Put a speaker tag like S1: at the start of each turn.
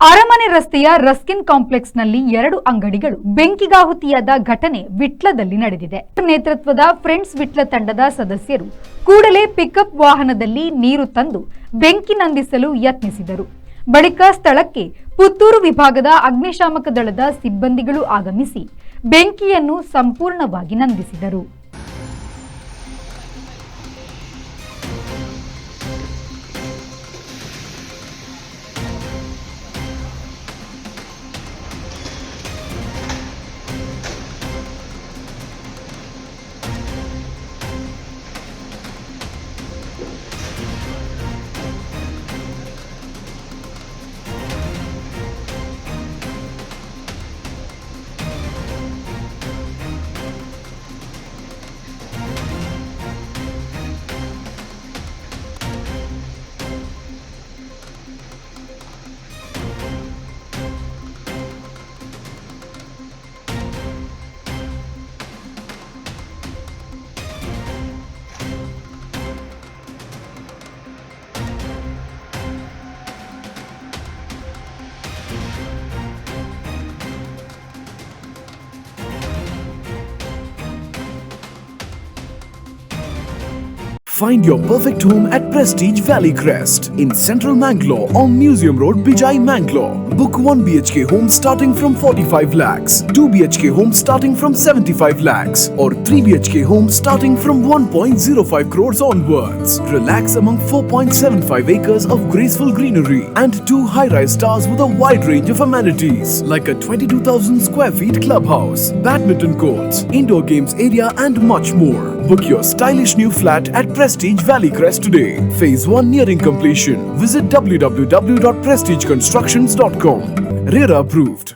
S1: ಅರಮನೆ ರಸ್ತೆಯ ರಸ್ಕಿನ್ ಕಾಂಪ್ಲೆಕ್ಸ್ನಲ್ಲಿ 2 ಅಂಗಡಿಗಳು ಬೆಂಕಿಗಾಹುತಿಯಾದ ಘಟನೆ ವಿಟ್ಲದಲ್ಲಿ ನಡೆದಿದೆ. ನೇತೃತ್ವದ ಫ್ರೆಂಡ್ಸ್ ವಿಟ್ಲ ತಂಡದ ಸದಸ್ಯರು ಕೂಡಲೇ ಪಿಕಪ್ ವಾಹನದಲ್ಲಿ ನೀರು ತಂದು ಬೆಂಕಿ ನಂದಿಸಲು ಯತ್ನಿಸಿದರು. ಬಳಿಕ ಸ್ಥಳಕ್ಕೆ ಪುತ್ತೂರು ವಿಭಾಗದ ಅಗ್ನಿಶಾಮಕ ದಳದ ಸಿಬ್ಬಂದಿಗಳು ಆಗಮಿಸಿ ಬೆಂಕಿಯನ್ನು ಸಂಪೂರ್ಣವಾಗಿ ನಂದಿಸಿದರು.
S2: Find your perfect home at Prestige Valley Crest in Central Mangalore on Museum Road, Bijai, Mangalore. Book 1 BHK home starting from 45 lakhs, 2 BHK home starting from 75 lakhs or 3 BHK home starting from 1.05 crores onwards. Relax among 4.75 acres of graceful greenery and 2 high-rise towers with a wide range of amenities like a 22,000 square feet clubhouse, badminton courts, indoor games area and much more. Book your stylish new flat at Prestige Valley Crest today. Phase 1 nearing completion. Visit www.prestigeconstructions.com. RERA approved.